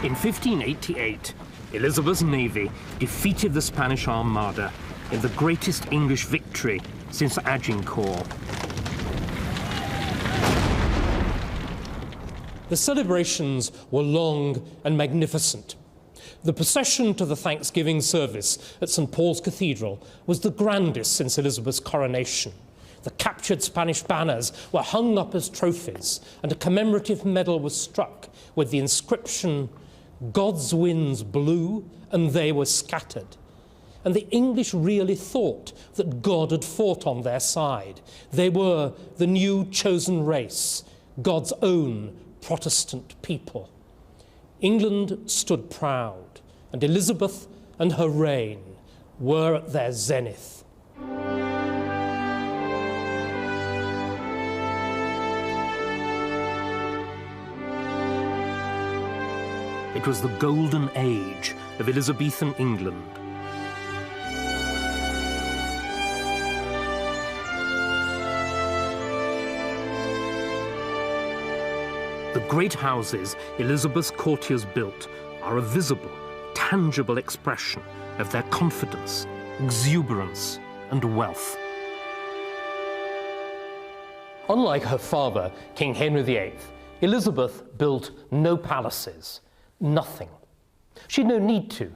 In 1588, Elizabeth's navy defeated the Spanish Armada in the greatest English victory since Agincourt. The celebrations were long and magnificent. The procession to the Thanksgiving service at St. Paul's Cathedral was the grandest since Elizabeth's coronation. The captured Spanish banners were hung up as trophies, and a commemorative medal was struck with the inscription, "God's winds blew and they were scattered." And the English really thought that God had fought on their side. They were the new chosen race, God's own Protestant people. England stood proud, and Elizabeth and her reign were at their zenith. It was the golden age of Elizabethan England. The great houses Elizabeth's courtiers built are a visible, tangible expression of their confidence, exuberance, and wealth. Unlike her father, King Henry VIII, Elizabeth built no palaces, nothing. She had no need to,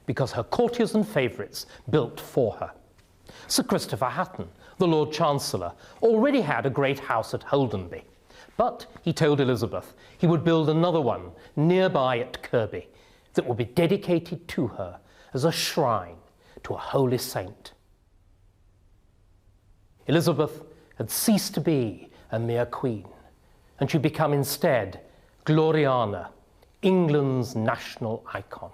because her courtiers and favourites built for her. Sir Christopher Hatton, the Lord Chancellor, already had a great house at Holdenby, but he told Elizabeth he would build another one nearby at Kirby that would be dedicated to her as a shrine to a holy saint. Elizabeth had ceased to be a mere queen, and she'd become instead Gloriana, England's national icon.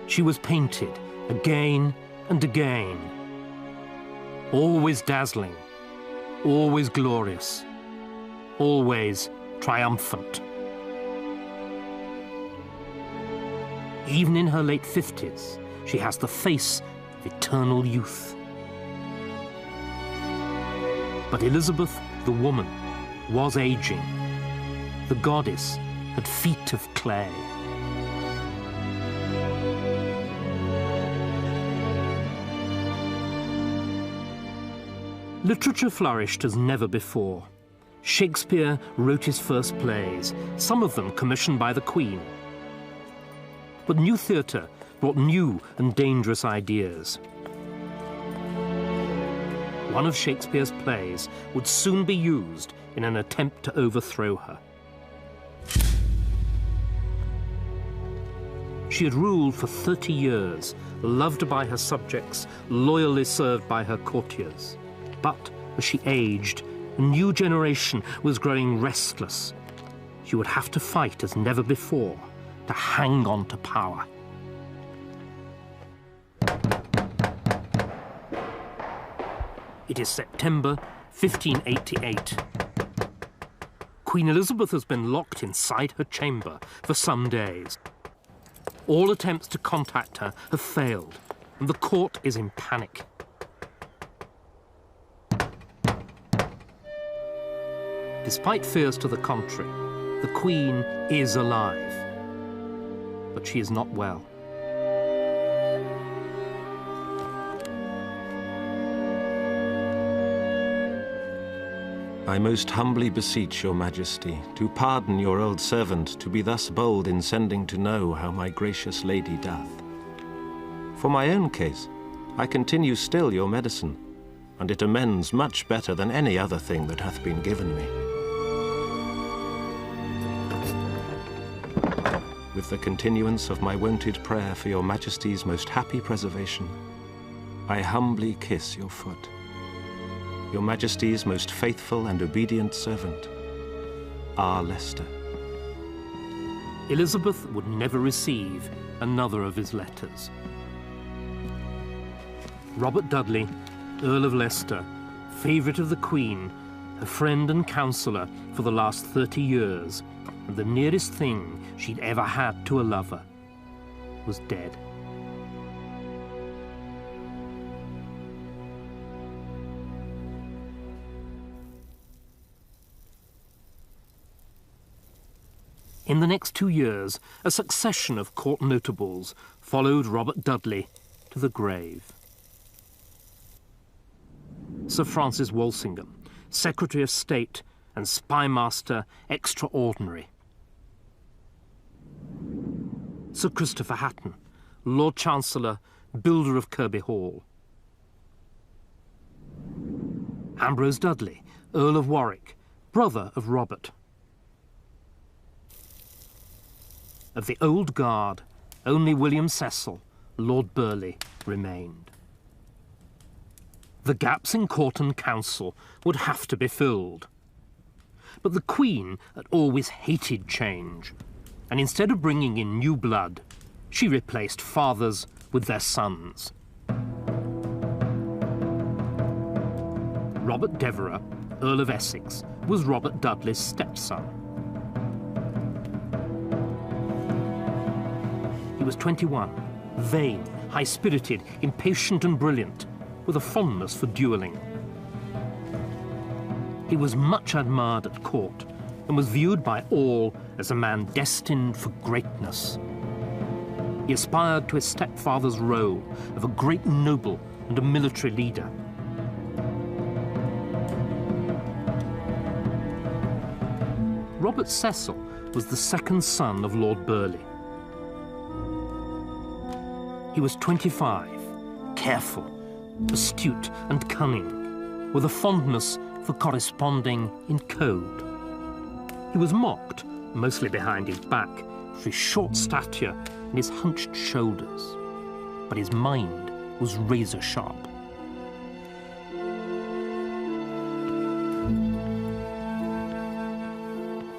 She was painted again and again, always dazzling, always glorious, always triumphant. Even in her late 50s, she has the face of eternal youth. But Elizabeth, the woman, was aging. The goddess had feet of clay. Literature flourished as never before. Shakespeare wrote his first plays, some of them commissioned by the Queen. But new theatre brought new and dangerous ideas. One of Shakespeare's plays would soon be used in an attempt to overthrow her. She had ruled for 30 years, loved by her subjects, loyally served by her courtiers. But as she aged, a new generation was growing restless. She would have to fight as never before to hang on to power. It is September 1588. Queen Elizabeth has been locked inside her chamber for some days. All attempts to contact her have failed, and the court is in panic. Despite fears to the contrary, the Queen is alive, but she is not well. I most humbly beseech your majesty to pardon your old servant to be thus bold in sending to know how my gracious lady doth. For my own case, I continue still your medicine, and it amends much better than any other thing that hath been given me. With the continuance of my wonted prayer for your majesty's most happy preservation, I humbly kiss your foot. Your majesty's most faithful and obedient servant, R. Leicester. Elizabeth would never receive another of his letters. Robert Dudley, Earl of Leicester, favourite of the Queen, her friend and counsellor for the last 30 years, and the nearest thing she'd ever had to a lover, was dead. In the next 2 years, a succession of court notables followed Robert Dudley to the grave. Sir Francis Walsingham, Secretary of State and Spymaster Extraordinary. Sir Christopher Hatton, Lord Chancellor, builder of Kirby Hall. Ambrose Dudley, Earl of Warwick, brother of Robert. Of the old guard, only William Cecil, Lord Burleigh, remained. The gaps in court and council would have to be filled. But the Queen had always hated change, and instead of bringing in new blood, she replaced fathers with their sons. Robert Devereux, Earl of Essex, was Robert Dudley's stepson. He was 21, vain, high-spirited, impatient and brilliant, with a fondness for duelling. He was much admired at court and was viewed by all as a man destined for greatness. He aspired to his stepfather's role of a great noble and a military leader. Robert Cecil was the second son of Lord Burleigh. He was 25, careful, astute and cunning, with a fondness for corresponding in code. He was mocked, mostly behind his back, for his short stature and his hunched shoulders, but his mind was razor sharp.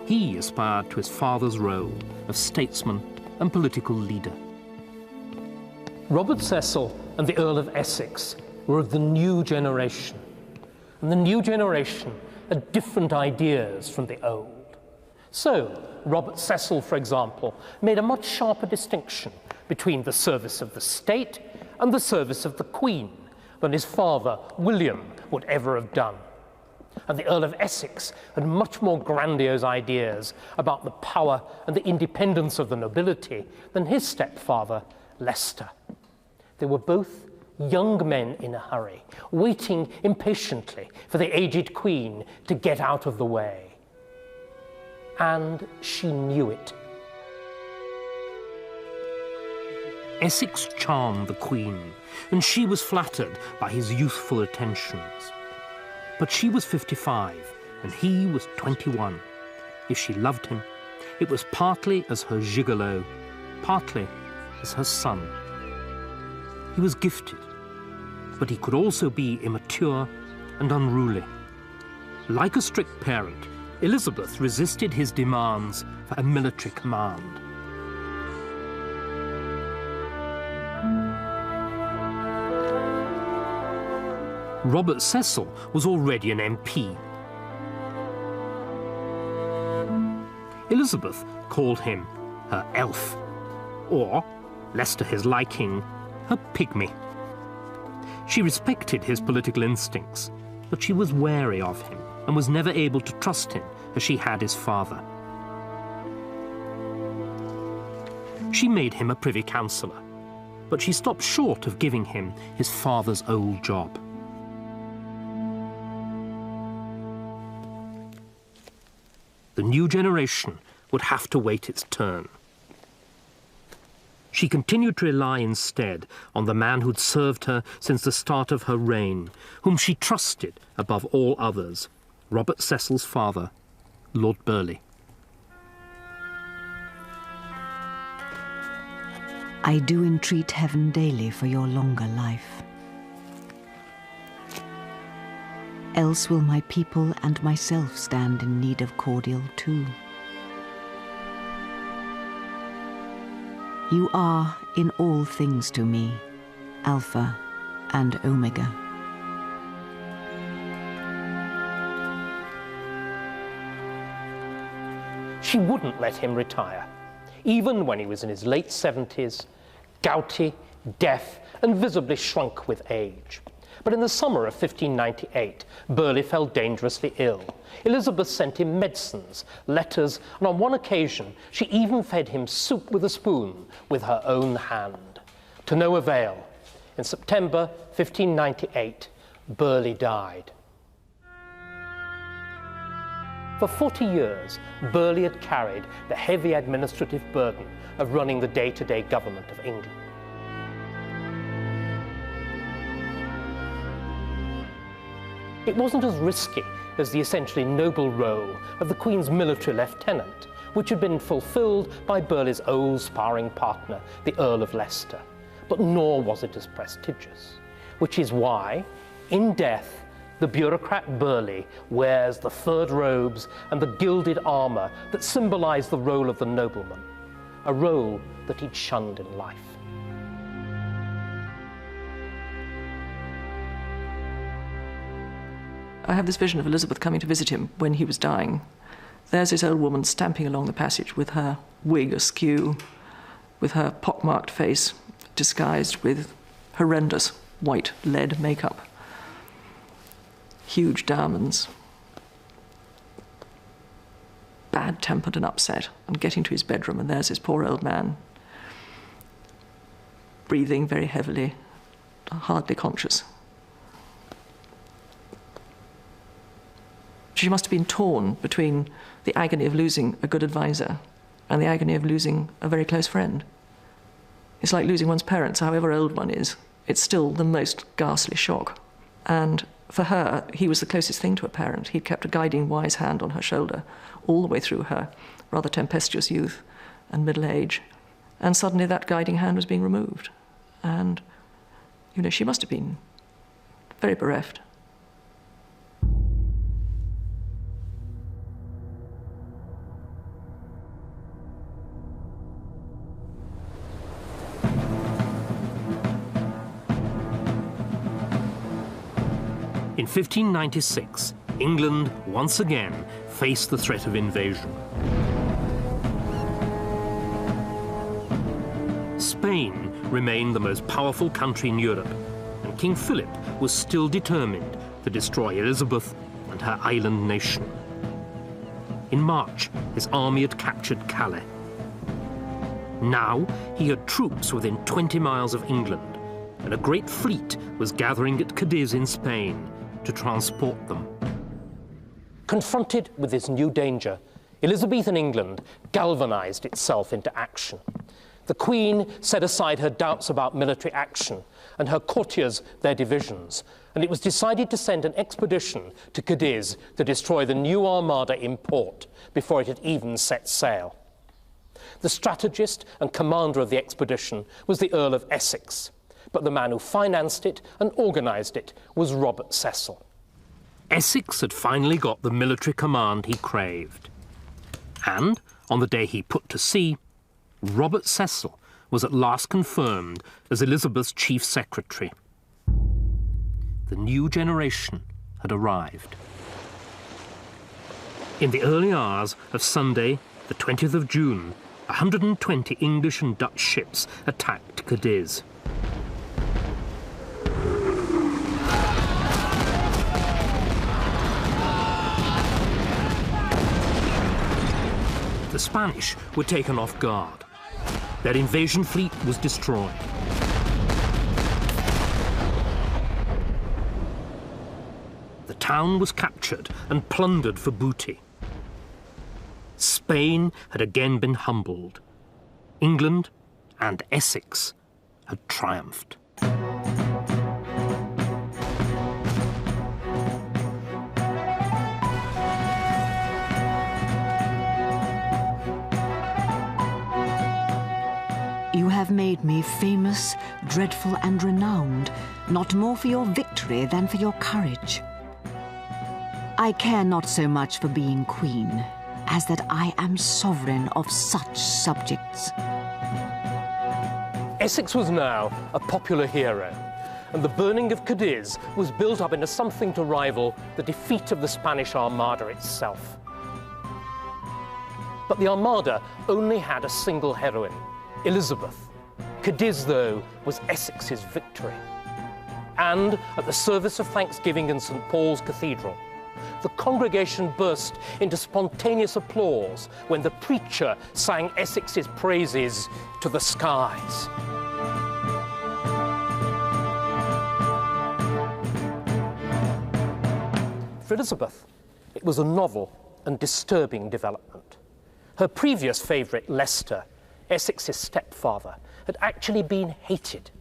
He aspired to his father's role of statesman and political leader. Robert Cecil and the Earl of Essex were of the new generation, and the new generation had different ideas from the old. So, Robert Cecil, for example, made a much sharper distinction between the service of the state and the service of the Queen than his father, William, would ever have done. And the Earl of Essex had much more grandiose ideas about the power and the independence of the nobility than his stepfather, Leicester. They were both young men in a hurry, waiting impatiently for the aged Queen to get out of the way. And she knew it. Essex charmed the Queen, and she was flattered by his youthful attentions. But she was 55, and he was 21. If she loved him, it was partly as her gigolo, partly as her son. He was gifted, but he could also be immature and unruly. Like a strict parent, Elizabeth resisted his demands for a military command. Robert Cecil was already an MP. Elizabeth called him her elf, or, less to his liking, her pygmy. She respected his political instincts, but she was wary of him and was never able to trust him as she had his father. She made him a privy councillor, but she stopped short of giving him his father's old job. The new generation would have to wait its turn. She continued to rely instead on the man who'd served her since the start of her reign, whom she trusted above all others, Robert Cecil's father, Lord Burleigh. I do entreat heaven daily for your longer life. Else will my people and myself stand in need of cordial too. You are in all things to me, Alpha and Omega. She wouldn't let him retire, even when he was in his late 70s, gouty, deaf, and visibly shrunk with age. But in the summer of 1598, Burghley fell dangerously ill. Elizabeth sent him medicines, letters, and on one occasion she even fed him soup with a spoon with her own hand. To no avail. In September 1598, Burghley died. For 40 years, Burghley had carried the heavy administrative burden of running the day-to-day government of England. It wasn't as risky as the essentially noble role of the Queen's military lieutenant, which had been fulfilled by Burghley's old sparring partner, the Earl of Leicester, but nor was it as prestigious, which is why, in death, the bureaucrat Burghley wears the furred robes and the gilded armour that symbolise the role of the nobleman, a role that he'd shunned in life. I have this vision of Elizabeth coming to visit him when he was dying. There's this old woman stamping along the passage with her wig askew, with her pockmarked face disguised with horrendous white lead makeup, huge diamonds, bad-tempered and upset, and getting to his bedroom, and there's this poor old man, breathing very heavily, hardly conscious. She must have been torn between the agony of losing a good advisor and the agony of losing a very close friend. It's like losing one's parents, however old one is. It's still the most ghastly shock. And for her, he was the closest thing to a parent. He'd kept a guiding, wise hand on her shoulder all the way through her rather tempestuous youth and middle age. And suddenly that guiding hand was being removed. And, you know, she must have been very bereft. In 1596, England once again faced the threat of invasion. Spain remained the most powerful country in Europe, and King Philip was still determined to destroy Elizabeth and her island nation. In March, his army had captured Calais. Now he had troops within 20 miles of England, and a great fleet was gathering at Cadiz in Spain to transport them. Confronted with this new danger, Elizabethan England galvanized itself into action. The Queen set aside her doubts about military action and her courtiers their divisions, and it was decided to send an expedition to Cadiz to destroy the new armada in port before it had even set sail. The strategist and commander of the expedition was the Earl of Essex, but the man who financed it and organised it was Robert Cecil. Essex had finally got the military command he craved. And, on the day he put to sea, Robert Cecil was at last confirmed as Elizabeth's chief secretary. The new generation had arrived. In the early hours of Sunday, the 20th of June, 120 English and Dutch ships attacked Cadiz. The Spanish were taken off guard. Their invasion fleet was destroyed. The town was captured and plundered for booty. Spain had again been humbled. England and Essex had triumphed. You have made me famous, dreadful, and renowned, not more for your victory than for your courage. I care not so much for being queen, as that I am sovereign of such subjects. Essex was now a popular hero, and the burning of Cadiz was built up into something to rival the defeat of the Spanish Armada itself. But the Armada only had a single heroine, Elizabeth. Cadiz, though, was Essex's victory. and at the service of Thanksgiving in St. Paul's Cathedral, the congregation burst into spontaneous applause when the preacher sang Essex's praises to the skies. For Elizabeth, it was a novel and disturbing development. Her previous favourite, Leicester, Essex's stepfather, had actually been hated.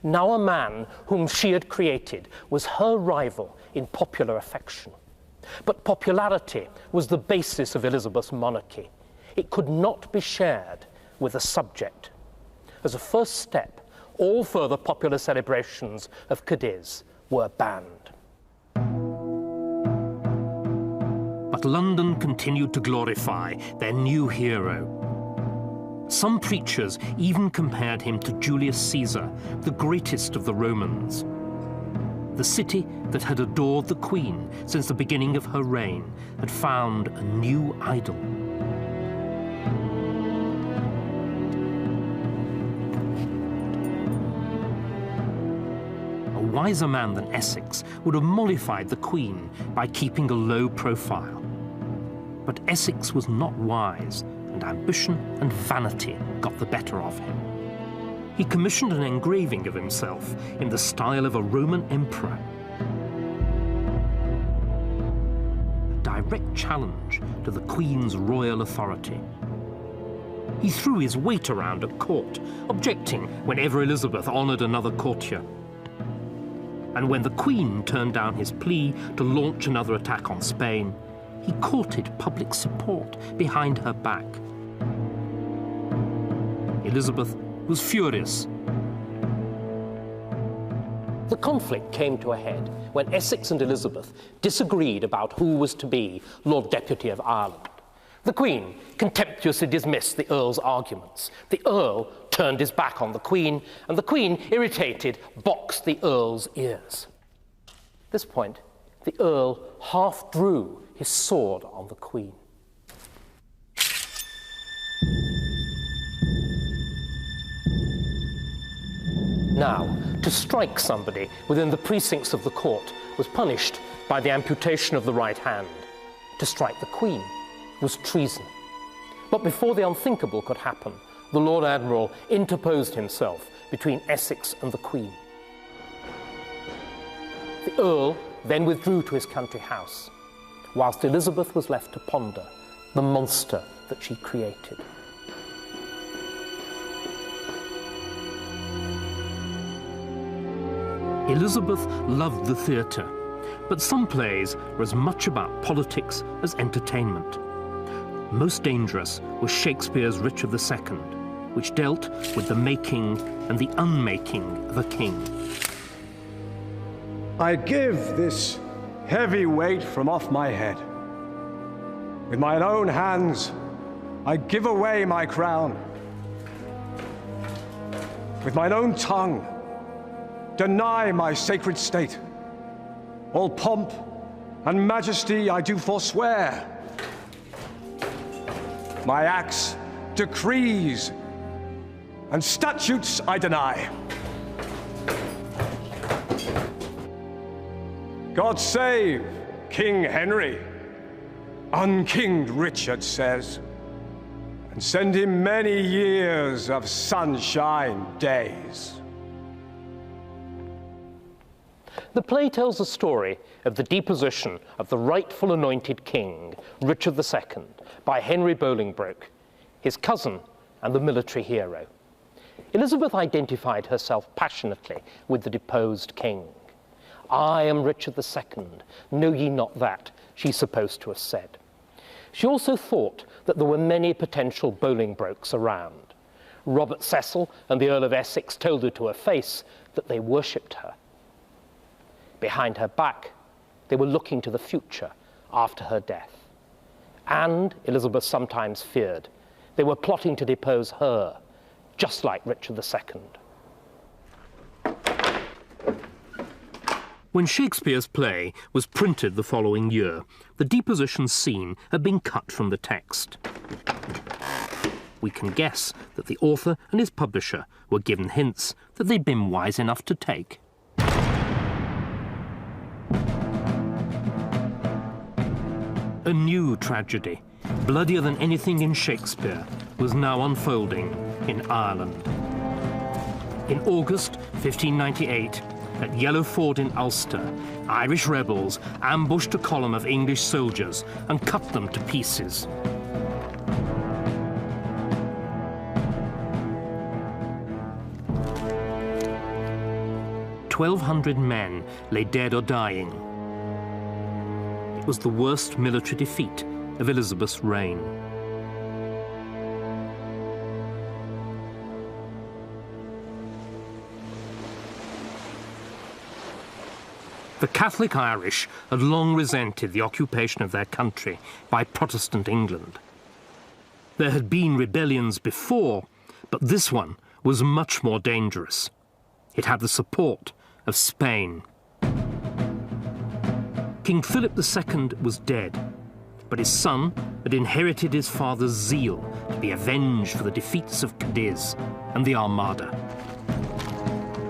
Now a man whom she had created was her rival in popular affection. But popularity was the basis of Elizabeth's monarchy. It could not be shared with a subject. As a first step, all further popular celebrations of Cadiz were banned. But London continued to glorify their new hero. Some preachers even compared him to Julius Caesar, the greatest of the Romans. The city that had adored the Queen since the beginning of her reign had found a new idol. A wiser man than Essex would have mollified the Queen by keeping a low profile. But Essex was not wise, and ambition and vanity got the better of him. He commissioned an engraving of himself in the style of a Roman emperor. A direct challenge to the Queen's royal authority. He threw his weight around at court, objecting whenever Elizabeth honoured another courtier. And when the Queen turned down his plea to launch another attack on Spain, he courted public support behind her back. Elizabeth was furious. The conflict came to a head when Essex and Elizabeth disagreed about who was to be Lord Deputy of Ireland. The Queen contemptuously dismissed the Earl's arguments. The Earl turned his back on the Queen, and the Queen, irritated, boxed the Earl's ears. At this point, the Earl half drew his sword on the Queen. Now, to strike somebody within the precincts of the court was punished by the amputation of the right hand. To strike the Queen was treason. But before the unthinkable could happen, the Lord Admiral interposed himself between Essex and the Queen. The Earl then withdrew to his country house, whilst Elizabeth was left to ponder the monster that she created. Elizabeth loved the theatre, but some plays were as much about politics as entertainment. Most dangerous was Shakespeare's Richard II, which dealt with the making and the unmaking of a king. I give this heavy weight from off my head. With mine own hands, I give away my crown. With mine own tongue, deny my sacred state. All pomp and majesty I do forswear. My acts, decrees, and statutes I deny. God save King Henry, unkinged Richard says, and send him many years of sunshine days. The play tells the story of the deposition of the rightful anointed king, Richard II, by Henry Bolingbroke, his cousin and the military hero. Elizabeth identified herself passionately with the deposed king. "I am Richard II, know ye not that," she's supposed to have said. She also thought that there were many potential Bolingbroks around. Robert Cecil and the Earl of Essex told her to her face that they worshipped her. Behind her back, they were looking to the future after her death. And, Elizabeth sometimes feared, they were plotting to depose her, just like Richard II. When Shakespeare's play was printed the following year, the deposition scene had been cut from the text. We can guess that the author and his publisher were given hints that they'd been wise enough to take. A new tragedy, bloodier than anything in Shakespeare, was now unfolding in Ireland. In August 1598, at Yellow Ford in Ulster, Irish rebels ambushed a column of English soldiers and cut them to pieces. "1,200 men lay dead or dying. It was the worst military defeat of Elizabeth's reign. The Catholic Irish had long resented the occupation of their country by Protestant England. There had been rebellions before, but this one was much more dangerous. It had the support of Spain. King Philip II was dead, but his son had inherited his father's zeal to be avenged for the defeats of Cadiz and the Armada.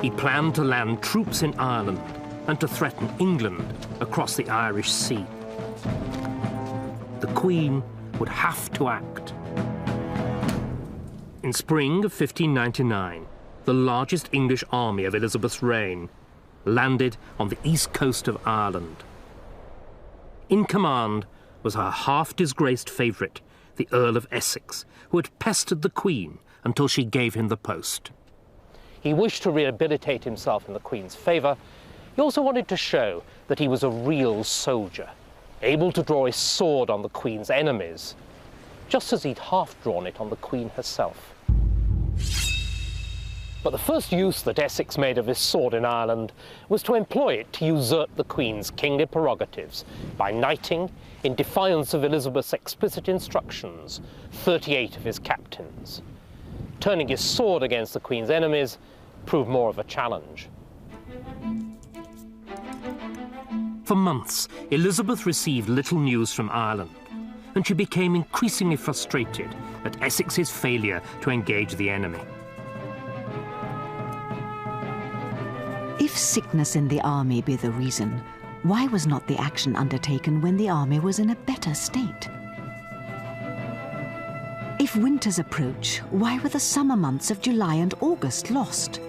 He planned to land troops in Ireland and to threaten England across the Irish Sea. The Queen would have to act. In spring of 1599, the largest English army of Elizabeth's reign landed on the east coast of Ireland. In command was her half-disgraced favourite, the Earl of Essex, who had pestered the Queen until she gave him the post. He wished to rehabilitate himself in the Queen's favour. He also wanted to show that he was a real soldier, able to draw his sword on the Queen's enemies, just as he'd half drawn it on the Queen herself. But the first use that Essex made of his sword in Ireland was to employ it to usurp the Queen's kingly prerogatives by knighting, in defiance of Elizabeth's explicit instructions, 38 of his captains. Turning his sword against the Queen's enemies proved more of a challenge. For months, Elizabeth received little news from Ireland, and she became increasingly frustrated at Essex's failure to engage the enemy. If sickness in the army be the reason, why was not the action undertaken when the army was in a better state? If winters approach, why were the summer months of July and August lost?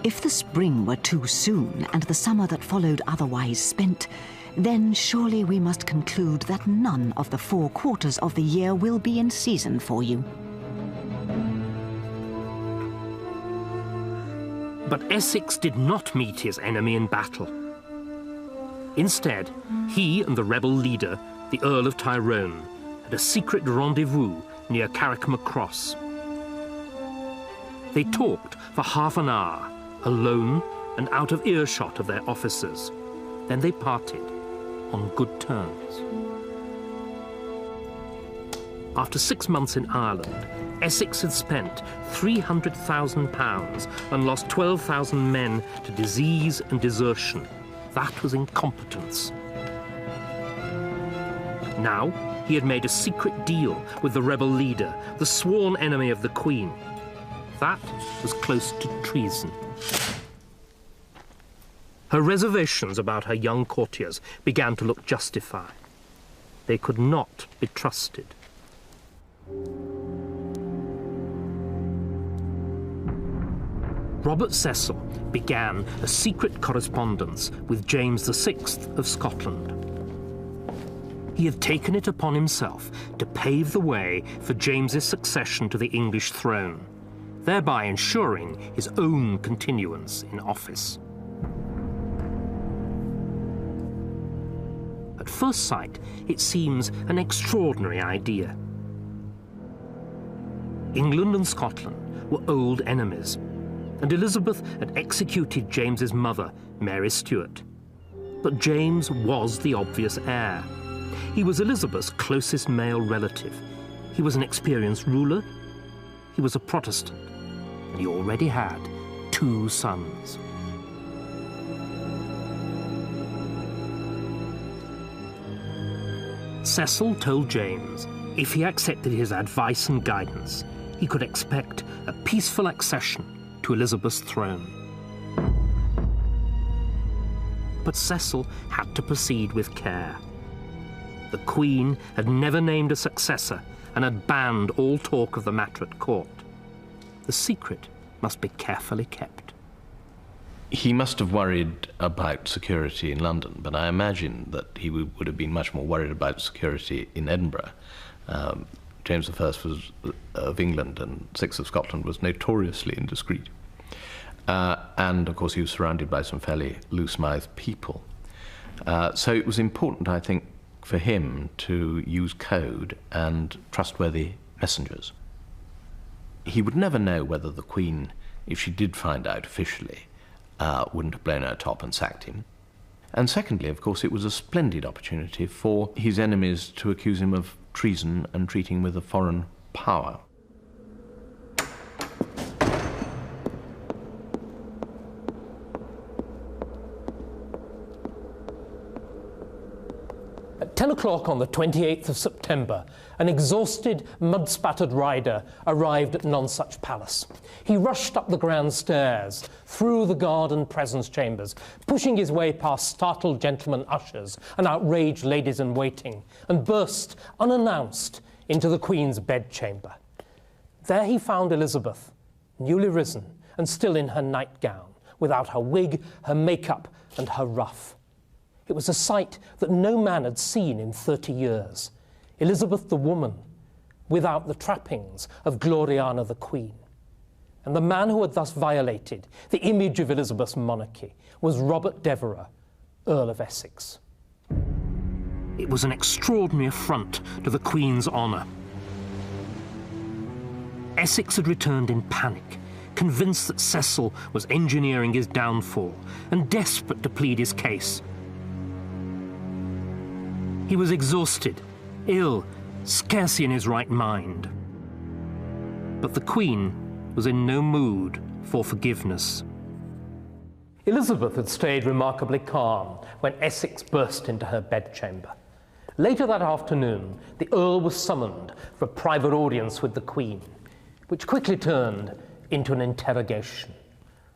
If the spring were too soon and the summer that followed otherwise spent, then surely we must conclude that none of the 4 quarters of the year will be in season for you. But Essex did not meet his enemy in battle. Instead, he and the rebel leader, the Earl of Tyrone, had a secret rendezvous near Carrickmacross. They talked for half an hour, alone and out of earshot of their officers. Then they parted on good terms. After 6 months in Ireland, Essex had spent £300,000 and lost 12,000 men to disease and desertion. That was incompetence. Now he had made a secret deal with the rebel leader, the sworn enemy of the Queen. That was close to treason. Her reservations about her young courtiers began to look justified. They could not be trusted. Robert Cecil began a secret correspondence with James VI of Scotland. He had taken it upon himself to pave the way for James's succession to the English throne, thereby ensuring his own continuance in office. At first sight, it seems an extraordinary idea. England and Scotland were old enemies, and Elizabeth had executed James's mother, Mary Stuart. But James was the obvious heir. He was Elizabeth's closest male relative. He was an experienced ruler. He was a Protestant, and he already had 2 sons. Cecil told James if he accepted his advice and guidance, he could expect a peaceful accession to Elizabeth's throne. But Cecil had to proceed with care. The Queen had never named a successor and had banned all talk of the matter at court. The secret must be carefully kept. He must have worried about security in London, but I imagine that he would have been much more worried about security in Edinburgh. James I was of England, and VI of Scotland was notoriously indiscreet. And, of course, he was surrounded by some fairly loose-mouthed people. So it was important, I think, for him to use code and trustworthy messengers. He would never know whether the Queen, if she did find out officially, wouldn't have blown her top and sacked him. And secondly, of course, it was a splendid opportunity for his enemies to accuse him of treason and treating with a foreign power. At 10 o'clock on the 28th of September, an exhausted, mud-spattered rider arrived at Nonsuch Palace. He rushed up the grand stairs, through the garden presence chambers, pushing his way past startled gentlemen ushers and outraged ladies-in-waiting, and burst, unannounced, into the Queen's bedchamber. There he found Elizabeth, newly risen and still in her nightgown, without her wig, her makeup, and her ruff. It was a sight that no man had seen in 30 years. Elizabeth the woman, without the trappings of Gloriana the Queen. And the man who had thus violated the image of Elizabeth's monarchy was Robert Devereux, Earl of Essex. It was an extraordinary affront to the Queen's honour. Essex had returned in panic, convinced that Cecil was engineering his downfall and desperate to plead his case. He was exhausted, ill, scarcely in his right mind. But the Queen was in no mood for forgiveness. Elizabeth had stayed remarkably calm when Essex burst into her bedchamber. Later that afternoon, the Earl was summoned for a private audience with the Queen, which quickly turned into an interrogation.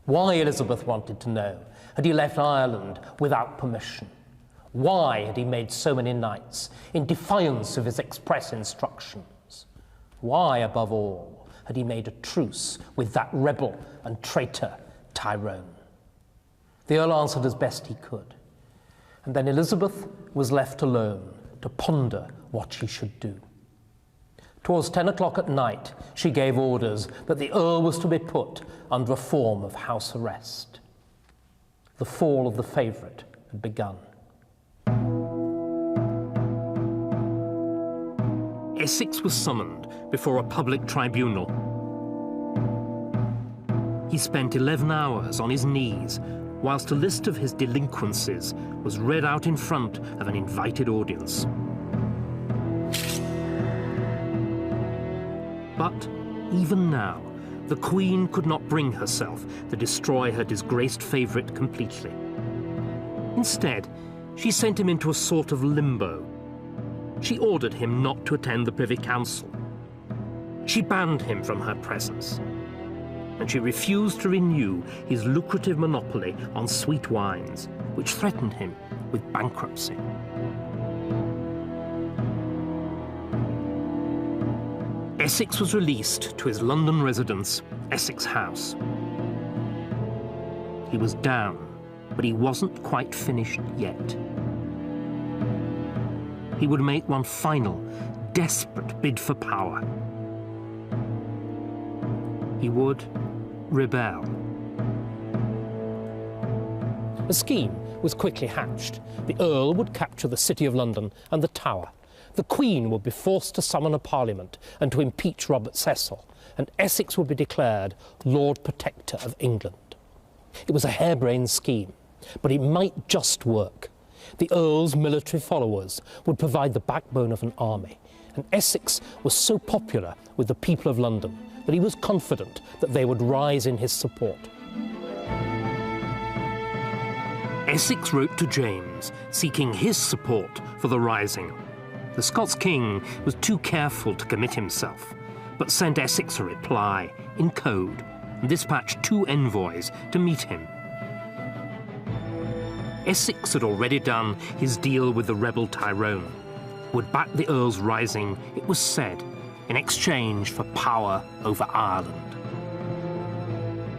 Why, Elizabeth wanted to know, had he left Ireland without permission? Why had he made so many knights in defiance of his express instructions? Why, above all, had he made a truce with that rebel and traitor Tyrone? The Earl answered as best he could, and then Elizabeth was left alone to ponder what she should do. Towards 10 o'clock at night, she gave orders that the Earl was to be put under a form of house arrest. The fall of the favourite had begun. Essex was summoned before a public tribunal. He spent 11 hours on his knees whilst a list of his delinquencies was read out in front of an invited audience. But even now, the Queen could not bring herself to destroy her disgraced favourite completely. Instead, she sent him into a sort of limbo. She ordered him not to attend the Privy Council. She banned him from her presence. And she refused to renew his lucrative monopoly on sweet wines, which threatened him with bankruptcy. Essex was released to his London residence, Essex House. He was down, but he wasn't quite finished yet. He would make one final, desperate bid for power. He would rebel. A scheme was quickly hatched. The Earl would capture the City of London and the Tower. The Queen would be forced to summon a parliament and to impeach Robert Cecil, and Essex would be declared Lord Protector of England. It was a harebrained scheme, but it might just work. The Earl's military followers would provide the backbone of an army, and Essex was so popular with the people of London that he was confident that they would rise in his support. Essex wrote to James, seeking his support for the rising. The Scots king was too careful to commit himself, but sent Essex a reply in code and dispatched 2 envoys to meet him. Essex had already done his deal with the rebel Tyrone. would back the Earl's rising, it was said, in exchange for power over Ireland.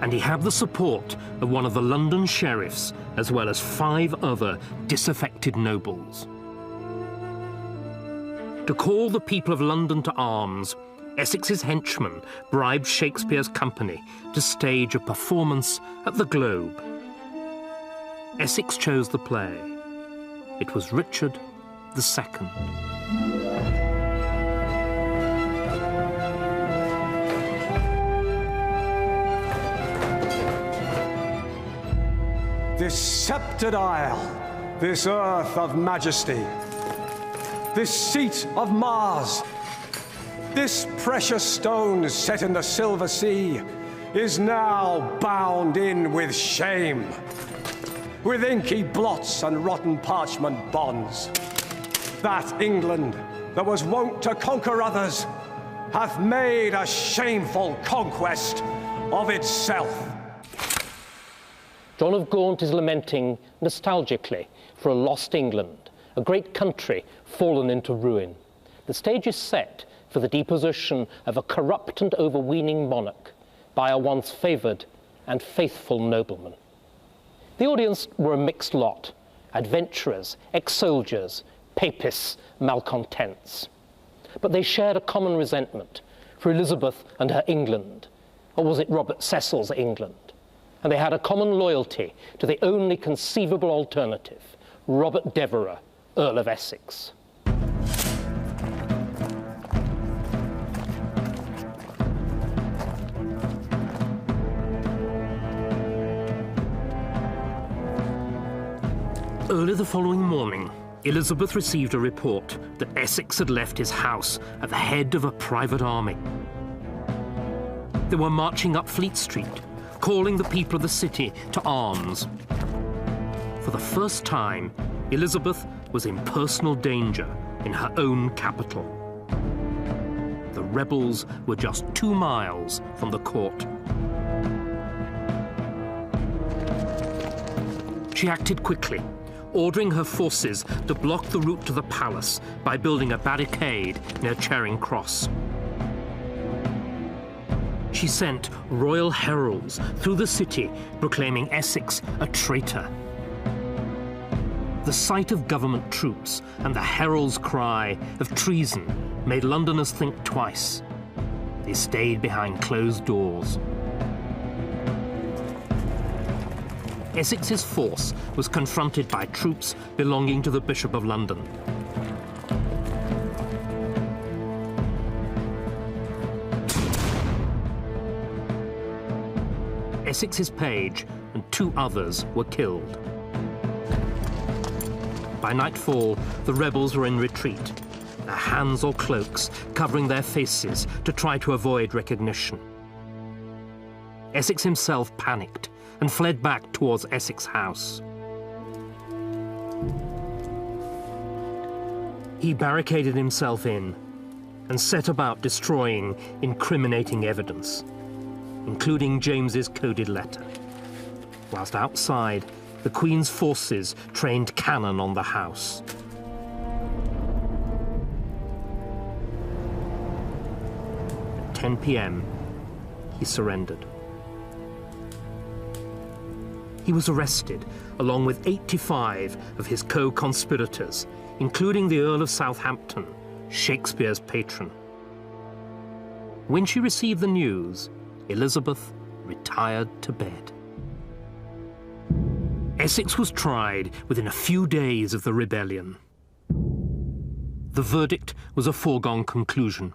And he had the support of one of the London sheriffs, as well as 5 other disaffected nobles. To call the people of London to arms, Essex's henchmen bribed Shakespeare's company to stage a performance at the Globe. Essex chose the play. It was Richard II. This sceptred isle, this earth of majesty, this seat of Mars, this precious stone set in the silver sea is now bound in with shame, with inky blots and rotten parchment bonds. That England that was wont to conquer others hath made a shameful conquest of itself. John of Gaunt is lamenting nostalgically for a lost England, a great country fallen into ruin. The stage is set for the deposition of a corrupt and overweening monarch by a once favoured and faithful nobleman. The audience were a mixed lot: adventurers, ex-soldiers, papists, malcontents. But they shared a common resentment for Elizabeth and her England, or was it Robert Cecil's England? And they had a common loyalty to the only conceivable alternative, Robert Devereux, Earl of Essex. Early the following morning, Elizabeth received a report that Essex had left his house at the head of a private army. They were marching up Fleet Street, calling the people of the city to arms. For the first time, Elizabeth was in personal danger in her own capital. The rebels were just 2 miles from the court. She acted quickly, ordering her forces to block the route to the palace by building a barricade near Charing Cross. She sent royal heralds through the city proclaiming Essex a traitor. The sight of government troops and the herald's cry of treason made Londoners think twice. They stayed behind closed doors. Essex's force was confronted by troops belonging to the Bishop of London. Essex's page and 2 others were killed. By nightfall, the rebels were in retreat, their hands or cloaks covering their faces to try to avoid recognition. Essex himself panicked and fled back towards Essex House. He barricaded himself in and set about destroying incriminating evidence, including James's coded letter, whilst outside, the Queen's forces trained cannon on the house. At 10 p.m., he surrendered. He was arrested, along with 85 of his co-conspirators, including the Earl of Southampton, Shakespeare's patron. When she received the news, Elizabeth retired to bed. Essex was tried within a few days of the rebellion. The verdict was a foregone conclusion.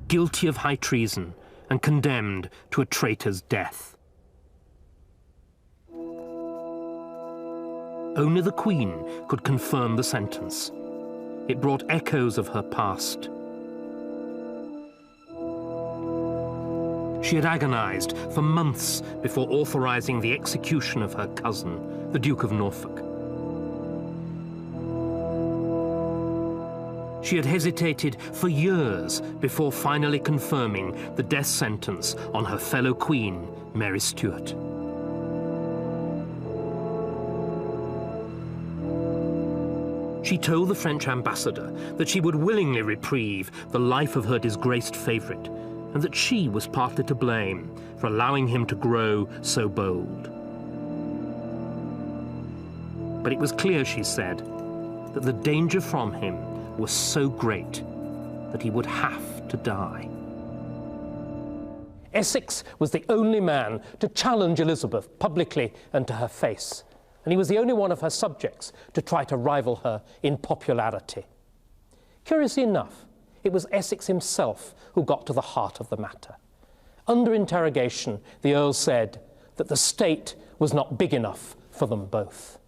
Guilty of high treason and condemned to a traitor's death. Only the Queen could confirm the sentence. It brought echoes of her past. She had agonized for months before authorizing the execution of her cousin, the Duke of Norfolk. She had hesitated for years before finally confirming the death sentence on her fellow queen, Mary Stuart. She told the French ambassador that she would willingly reprieve the life of her disgraced favourite, and that she was partly to blame for allowing him to grow so bold. But it was clear, she said, that the danger from him was so great that he would have to die. Essex was the only man to challenge Elizabeth publicly and to her face, and he was the only one of her subjects to try to rival her in popularity. Curiously enough, it was Essex himself who got to the heart of the matter. Under interrogation, the Earl said that the state was not big enough for them both.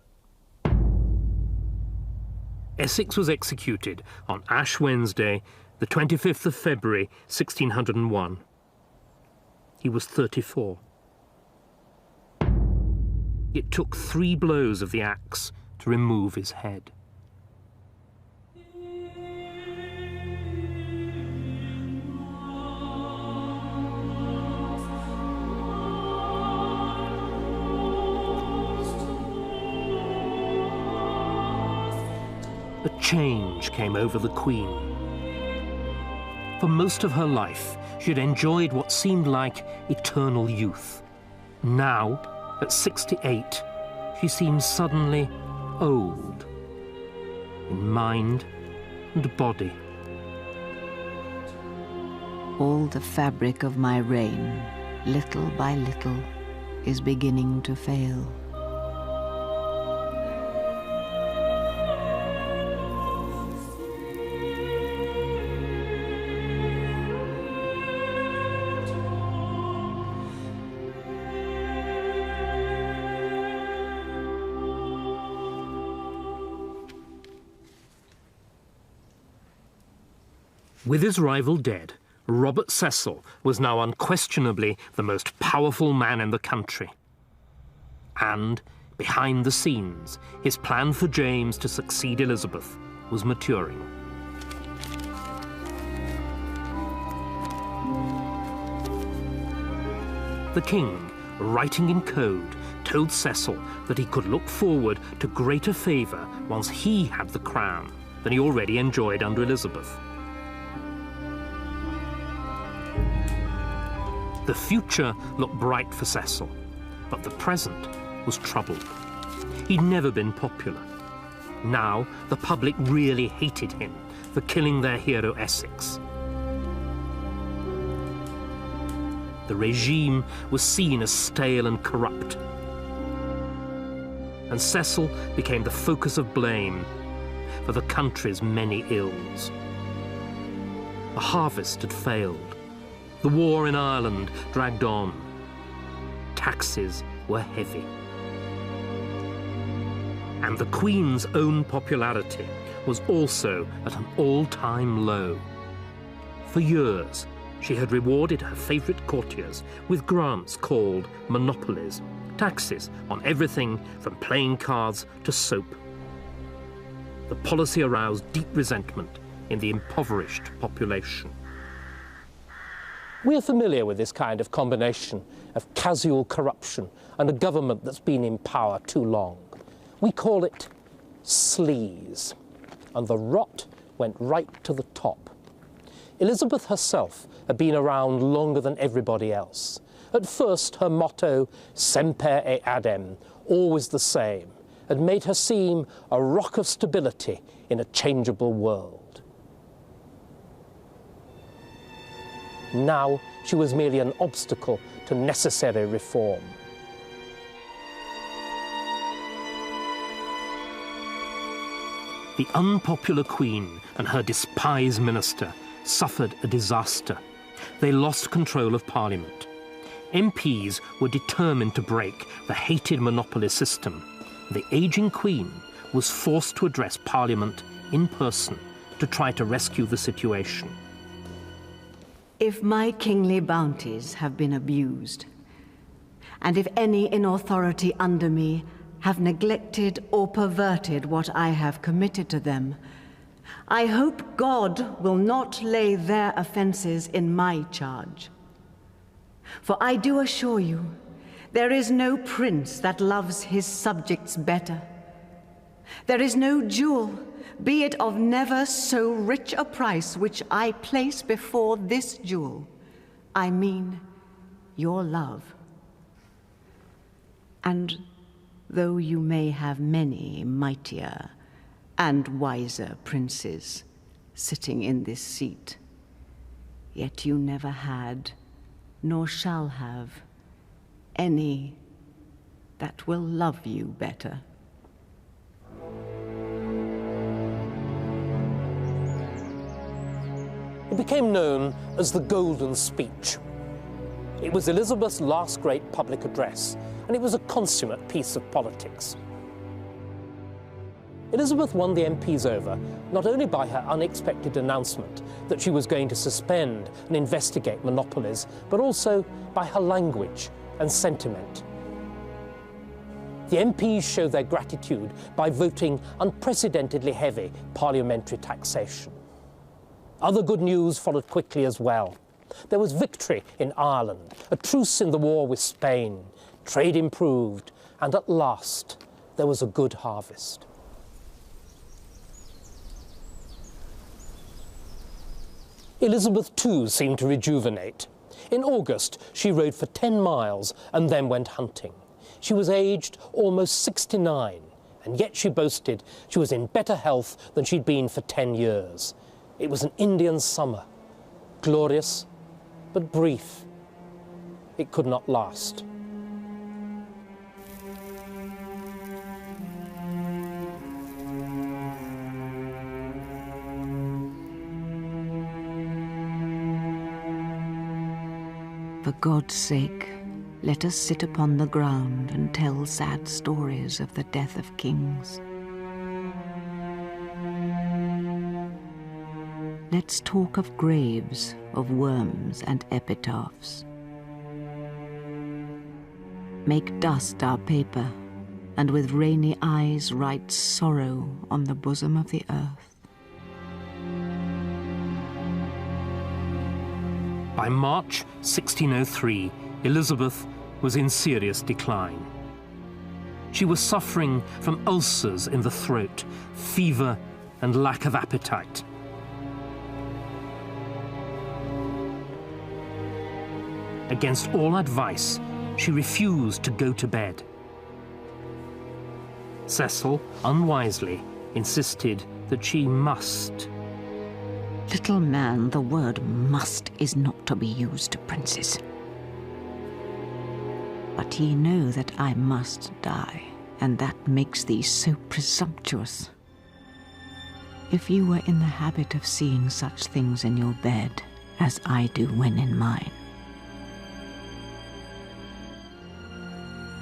Essex was executed on Ash Wednesday, the 25th of February, 1601. He was 34. It took 3 blows of the axe to remove his head. A change came over the Queen. For most of her life, she had enjoyed what seemed like eternal youth. Now, at 68, she seemed suddenly old, in mind and body. All the fabric of my reign, little by little, is beginning to fail. With his rival dead, Robert Cecil was now unquestionably the most powerful man in the country. And, behind the scenes, his plan for James to succeed Elizabeth was maturing. The king, writing in code, told Cecil that he could look forward to greater favour once he had the crown than he already enjoyed under Elizabeth. The future looked bright for Cecil, but the present was troubled. He'd never been popular. Now the public really hated him for killing their hero Essex. The regime was seen as stale and corrupt, and Cecil became the focus of blame for the country's many ills. The harvest had failed. The war in Ireland dragged on. Taxes were heavy. And the Queen's own popularity was also at an all-time low. For years, she had rewarded her favourite courtiers with grants called monopolies, taxes on everything from playing cards to soap. The policy aroused deep resentment in the impoverished population. We're familiar with this kind of combination of casual corruption and a government that's been in power too long. We call it sleaze, and the rot went right to the top. Elizabeth herself had been around longer than everybody else. At first, her motto, semper et adem, always the same, had made her seem a rock of stability in a changeable world. Now she was merely an obstacle to necessary reform. The unpopular Queen and her despised minister suffered a disaster. They lost control of Parliament. MPs were determined to break the hated monopoly system. The ageing Queen was forced to address Parliament in person to try to rescue the situation. If my kingly bounties have been abused, and if any in authority under me have neglected or perverted what I have committed to them, I hope God will not lay their offenses in my charge. For I do assure you, there is no prince that loves his subjects better. There is no jewel, be it of never so rich a price, which I place before this jewel. I mean your love. And though you may have many mightier and wiser princes sitting in this seat, yet you never had, nor shall have, any that will love you better. It became known as the Golden Speech. It was Elizabeth's last great public address, and it was a consummate piece of politics. Elizabeth won the MPs over not only by her unexpected announcement that she was going to suspend and investigate monopolies, but also by her language and sentiment. The MPs showed their gratitude by voting unprecedentedly heavy parliamentary taxation. Other good news followed quickly as well. There was victory in Ireland, a truce in the war with Spain, trade improved, and at last there was a good harvest. Elizabeth too seemed to rejuvenate. In August, she rode for 10 miles and then went hunting. She was aged almost 69, and yet she boasted she was in better health than she'd been for 10 years. It was an Indian summer, glorious but brief. It could not last. For God's sake, let us sit upon the ground and tell sad stories of the death of kings. Let's talk of graves, of worms and epitaphs. Make dust our paper, and with rainy eyes write sorrow on the bosom of the earth. By March 1603, Elizabeth was in serious decline. She was suffering from ulcers in the throat, fever, and lack of appetite. Against all advice, she refused to go to bed. Cecil, unwisely, insisted that she must. Little man, the word must is not to be used to princes. But ye know that I must die, and that makes thee so presumptuous. If you were in the habit of seeing such things in your bed, as I do when in mine,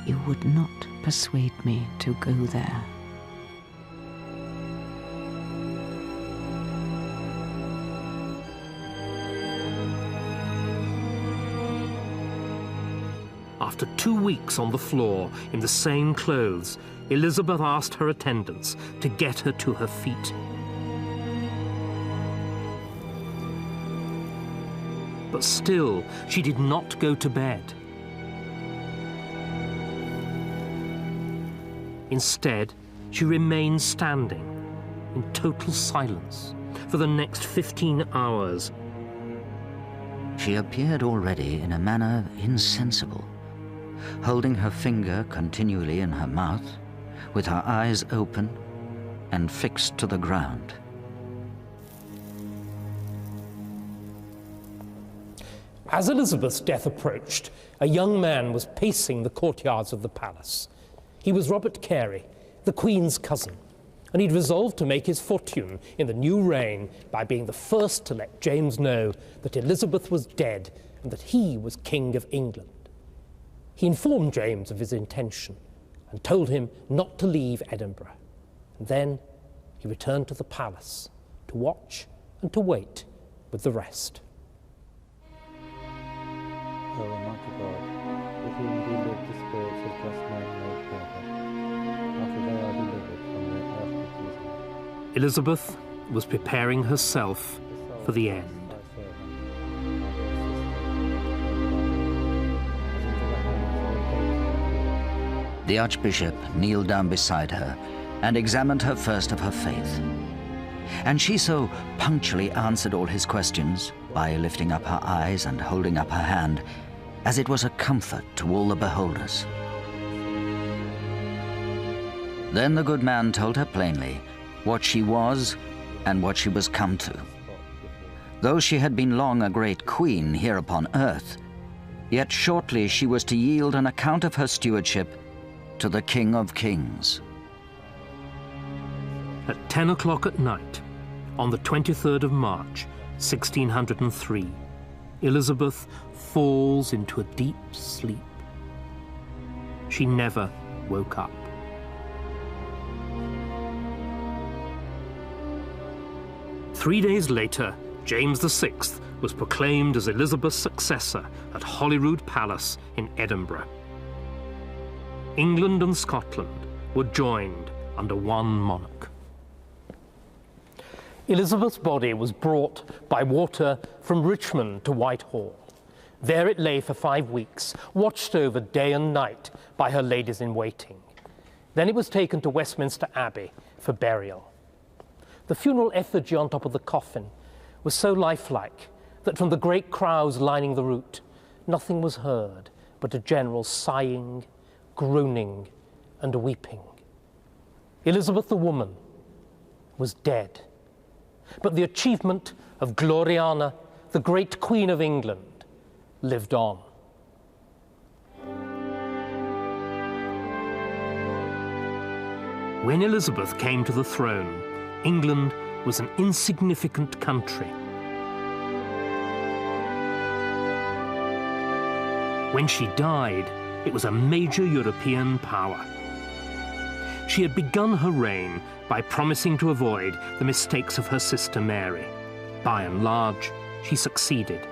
you would not persuade me to go there. After 2 weeks on the floor in the same clothes, Elizabeth asked her attendants to get her to her feet. But still, she did not go to bed. Instead, she remained standing in total silence for the next 15 hours. She appeared already in a manner insensible, holding her finger continually in her mouth, with her eyes open and fixed to the ground. As Elizabeth's death approached, a young man was pacing the courtyards of the palace. He was Robert Carey, the Queen's cousin, and he'd resolved to make his fortune in the new reign by being the first to let James know that Elizabeth was dead and that he was King of England. He informed James of his intention and told him not to leave Edinburgh. And then he returned to the palace to watch and to wait with the rest. O Almighty God, with whom do live the spirits of just men made perfect, after they are delivered from their earthly prison. Elizabeth was preparing herself for the end. The Archbishop kneeled down beside her and examined her first of her faith. And she so punctually answered all his questions, by lifting up her eyes and holding up her hand, as it was a comfort to all the beholders. Then the good man told her plainly what she was and what she was come to. Though she had been long a great queen here upon earth, yet shortly she was to yield an account of her stewardship to the King of Kings. At 10 o'clock at night, on the 23rd of March, 1603, Elizabeth falls into a deep sleep. She never woke up. Three days later, James VI was proclaimed as Elizabeth's successor at Holyrood Palace in Edinburgh. England and Scotland were joined under one monarch. Elizabeth's body was brought by water from Richmond to Whitehall. There it lay for 5 weeks, watched over day and night by her ladies-in-waiting. Then it was taken to Westminster Abbey for burial. The funeral effigy on top of the coffin was so lifelike that from the great crowds lining the route, nothing was heard but a general sighing, groaning, and weeping. Elizabeth the woman was dead. But the achievement of Gloriana, the great Queen of England, lived on. When Elizabeth came to the throne, England was an insignificant country. When she died, it was a major European power. She had begun her reign by promising to avoid the mistakes of her sister Mary. By and large, she succeeded.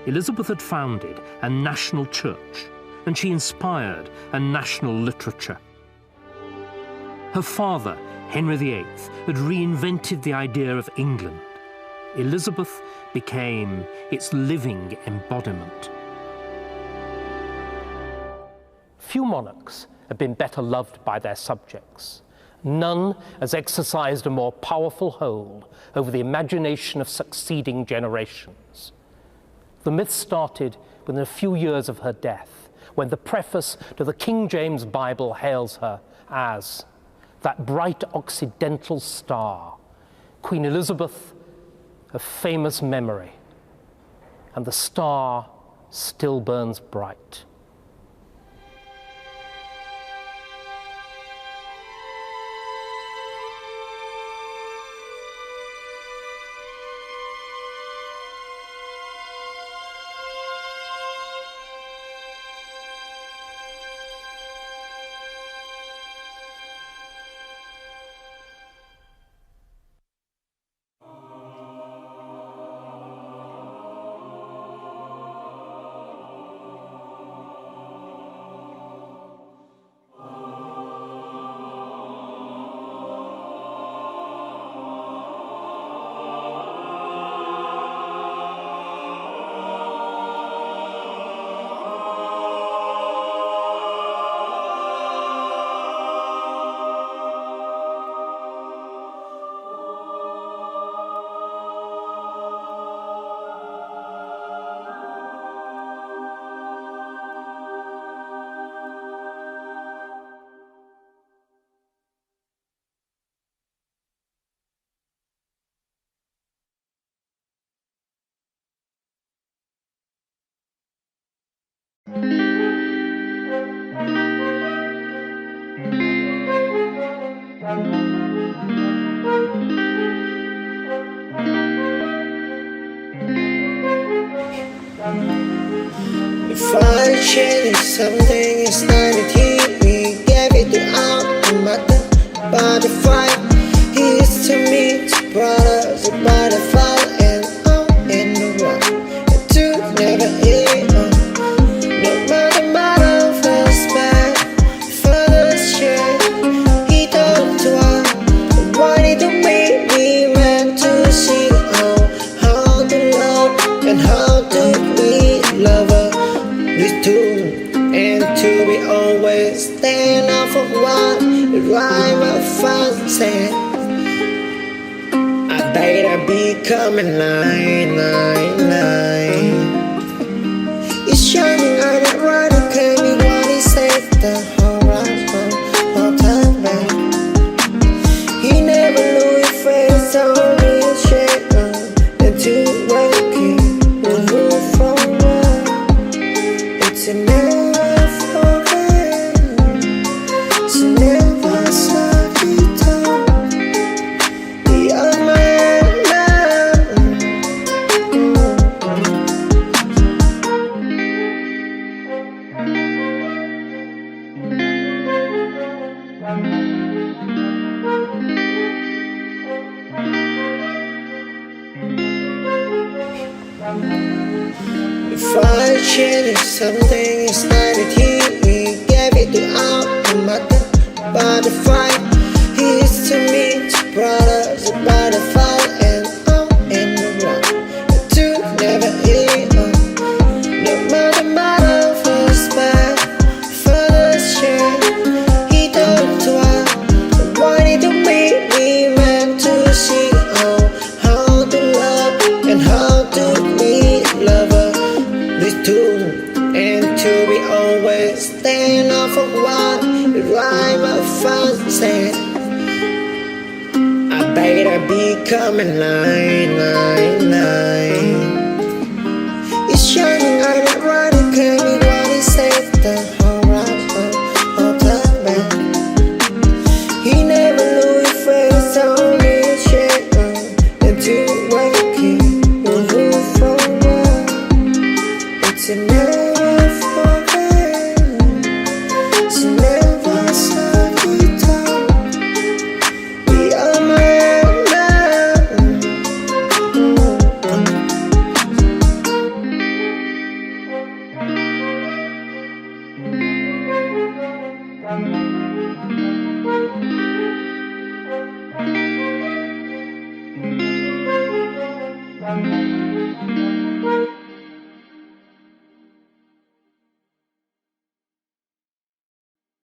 Elizabeth had founded a national church, and she inspired a national literature. Her father, Henry VIII, had reinvented the idea of England. Elizabeth became its living embodiment. Few monarchs have been better loved by their subjects. None has exercised a more powerful hold over the imagination of succeeding generations. The myth started within a few years of her death, when the preface to the King James Bible hails her as that bright occidental star, Queen Elizabeth of famous memory, and the star still burns bright. If I change something, it's not a TV. Gave it to out the matter. Butterfly, he is to me, to brothers, a butterfly, and all in the world. And two never eat. No matter first man, first share. He talked to us, what he told me, we went to see how to love and how to be lover. We two and to be always stand up for one. my fun said I better be coming line. It's shining on that right, okay, me what he said the whole time back. He never knew his face on his shit and to working will move forward. It's a never forget, it's a never slow down. You're my love. If I change something, it's not a he gave it to all the mother butterfly. He is to me, two brothers, a butterfly, and I'm in the rock to never eat. No matter first back, first share. He don't try, wanted to make me meant to see how to love and how to meet lover. These two and to be always stand off for what the rhyme of fun said. I better be coming line. It's shining on that right, okay.